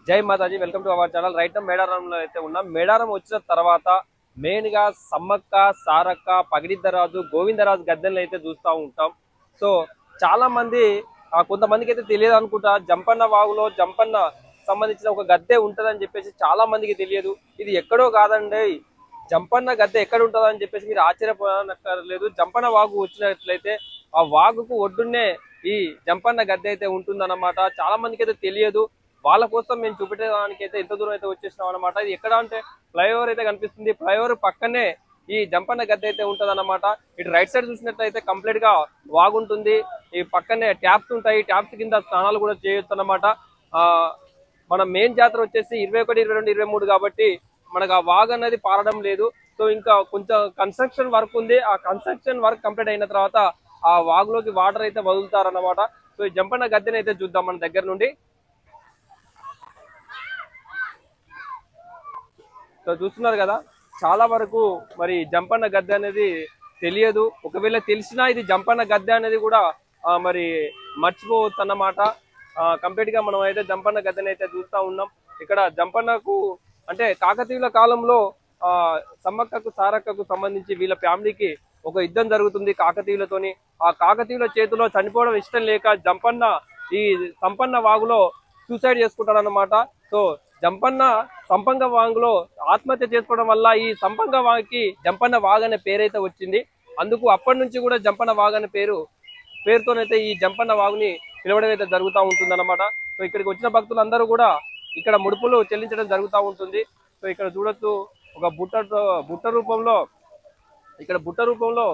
జై Mataji, welcome to our channel. Right నా మేడారంలో అయితే ఉన్నాం. మేడారం వచ్చిన తర్వాత మెయిన్ గా సమ్మక్క, సారక్క, పగిడిద్దరాజు, గోవిందరాజు గద్దెలను అయితే చూస్తూ ఉంటాం. సో చాలా మంది కొంతమందికి అయితే తెలియదు అనుకుంటా, జంపన్న వాగులో జంపన్న సంబంధించిన ఒక గద్దె ఉంటదని చెప్పేసి చాలా మందికి తెలియదు. ఇది ఎక్కడో కాదండి, జంపన్న గద్దె ఎక్కడ ఉంటుందని చెప్పేసి మీరు ఆశ్చర్యపోనక్కర్లేదు. జంపన్న వాగు వచ్చినట్లయితే ఆ వాగుకు ఒడ్డున్నే ఈ జంపన్న గద్దె అయితే ఉంటుందన్నమాట. చాలా మందికి అయితే తెలియదు. వాళ్ళ కోసం మేము చూపించడానికి అయితే ఎంత దూరం అయితే వచ్చేసినాం అనమాట. ఇది ఎక్కడ అంటే ఫ్లైఓవర్ అయితే కనిపిస్తుంది. ఫ్లైఓవర్ పక్కనే ఈ జంపన్న గద్దె అయితే ఉంటది అనమాట. ఇటు రైట్ సైడ్ చూసినట్లయితే కంప్లీట్ గా వాగుంటుంది. ఈ పక్కనే ట్యాప్స్ ఉంటాయి. ట్యాప్స్ కింద స్నానాలు కూడా చేయొచ్చు అనమాట. మన మెయిన్ జాతర వచ్చేసి 21, 22, 23 కాబట్టి మనకు ఆ వాగు అనేది పారడం లేదు. సో ఇంకా కొంచెం కన్స్ట్రక్షన్ వర్క్ ఉంది. ఆ కన్స్ట్రక్షన్ వర్క్ కంప్లీట్ అయిన తర్వాత ఆ వాగులోకి వాటర్ అయితే వదులుతారన్నమాట. సో ఈ జంపన్న గద్దెని అయితే చూద్దాం మన దగ్గర నుండి. సో చూస్తున్నారు కదా, చాలా వరకు మరి జంపన్న గద్దె అనేది తెలియదు. ఒకవేళ తెలిసినా ఇది జంపన్న గద్దె అనేది కూడా మరి మర్చిపోవచ్చు అన్నమాట. కంప్లీట్ గా మనం అయితే జంపన్న గద్దెని అయితే చూస్తూ ఉన్నాం. ఇక్కడ జంపన్నకు అంటే కాకతీయుల కాలంలో సమ్మక్కకు, సారక్కకు సంబంధించి వీళ్ళ ఫ్యామిలీకి ఒక యుద్ధం జరుగుతుంది కాకతీయులతోని. ఆ కాకతీయుల చేతిలో చనిపోవడం ఇష్టం లేక జంపన్న ఈ సంపన్న వాగులో సూసైడ్ చేసుకుంటాడు అన్నమాట. సో జంపన్న సంపంగ వాగులో ఆత్మహత్య చేసుకోవడం వల్ల ఈ సంపంగ వాగుకి జంపన్న వాగు అనే పేరైతే వచ్చింది. అందుకు అప్పటి నుంచి కూడా జంపన్న వాగు అనే పేరుతోనైతే ఈ జంపన్న వాగుని పిలవడం అయితే జరుగుతూ ఉంటుంది అన్నమాట. సో ఇక్కడికి వచ్చిన భక్తులందరూ కూడా ఇక్కడ ముడుపులు చెల్లించడం జరుగుతూ ఉంటుంది. సో ఇక్కడ చూడొచ్చు, ఒక బుట్ట రూపంలో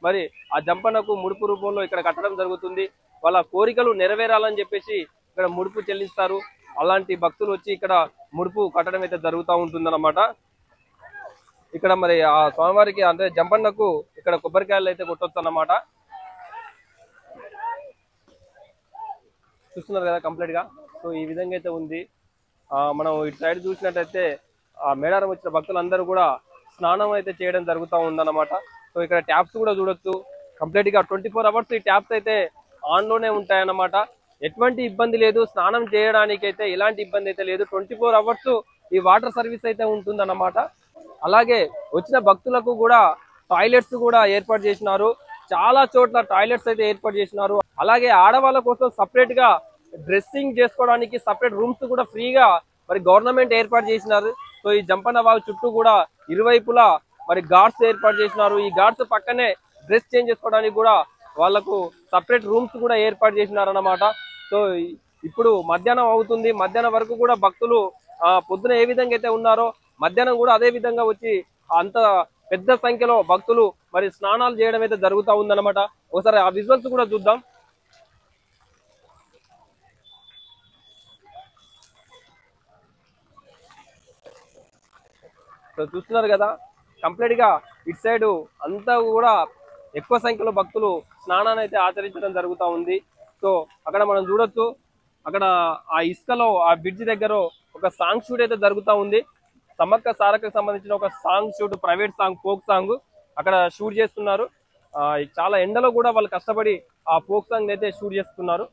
మరి ఆ జంపన్నకు ముడుపు రూపంలో ఇక్కడ కట్టడం జరుగుతుంది. వాళ్ళ కోరికలు నెరవేరాలని చెప్పేసి ఇక్కడ ముడుపు చెల్లిస్తారు. అలాంటి భక్తులు వచ్చి ఇక్కడ ముడుపు కట్టడం అయితే జరుగుతూ ఉంటుంది అన్నమాట. ఇక్కడ మరి ఆ స్వామివారికి అంటే జంపన్నకు ఇక్కడ కొబ్బరికాయలు అయితే కొట్టొచ్చు అన్నమాట. చూస్తున్నారు కదా కంప్లీట్ గా. సో ఈ విధంగా అయితే ఉంది. మనం ఇటు సైడ్ చూసినట్టయితే ఆ మేడారం వచ్చిన భక్తులందరూ కూడా స్నానం అయితే చేయడం జరుగుతూ ఉందన్నమాట. సో ఇక్కడ ట్యాప్స్ కూడా చూడొచ్చు. కంప్లీట్ గా 24 అవర్స్ ఈ ట్యాప్స్ అయితే ఆన్ లోనే ఉంటాయన్నమాట. ఎటువంటి ఇబ్బంది లేదు, స్నానం చేయడానికి అయితే ఎలాంటి ఇబ్బంది అయితే లేదు. 24 అవర్స్ ఈ వాటర్ సర్వీస్ అయితే ఉంటుందన్నమాట. అలాగే వచ్చిన భక్తులకు కూడా టాయిలెట్స్ కూడా ఏర్పాటు చేసినారు. చాలా చోట్ల టాయిలెట్స్ అయితే ఏర్పాటు చేసినారు. అలాగే ఆడవాళ్ళ కోసం సపరేట్ గా డ్రెస్సింగ్ చేసుకోవడానికి సపరేట్ రూమ్స్ కూడా ఫ్రీగా మరి గవర్నమెంట్ ఏర్పాటు చేసినారు. సో ఈ జంపన్న వాగు చుట్టూ కూడా ఇరువైపులా మరి గార్డ్స్ ఏర్పాటు చేసినారు. ఈ గార్డ్స్ పక్కనే డ్రెస్ చేంజ్ చేసుకోవడానికి కూడా వాళ్ళకు సపరేట్ రూమ్స్ కూడా ఏర్పాటు చేసినారు అన్నమాట. సో ఇప్పుడు మధ్యాహ్నం అవుతుంది. మధ్యాహ్నం వరకు కూడా భక్తులు పొద్దున ఏ విధంగా అయితే ఉన్నారో మధ్యాహ్నం కూడా అదే విధంగా వచ్చి అంత పెద్ద సంఖ్యలో భక్తులు మరి స్నానాలు చేయడం అయితే జరుగుతూ ఉందన్నమాట. ఒకసారి ఆ విజువల్స్ కూడా చూద్దాం. సో చూస్తున్నారు కదా, కంప్లీట్ గా ఇటు సైడ్ అంతా కూడా ఎక్కువ సంఖ్యలో భక్తులు స్నానాన్ని అయితే ఆచరించడం జరుగుతూ ఉంది. సో అక్కడ మనం చూడొచ్చు, అక్కడ ఆ ఇసుకలో ఆ బ్రిడ్జ్ దగ్గర ఒక సాంగ్ షూట్ అయితే జరుగుతూ ఉంది. సమ్మక్క సారక్కకు సంబంధించిన ఒక song shoot, private song, folk song అక్కడ షూట్ చేస్తున్నారు. చాలా ఎండలో కూడా వాళ్ళు కష్టపడి ఆ ఫోక్ సాంగ్ అయితే షూట్ చేస్తున్నారు.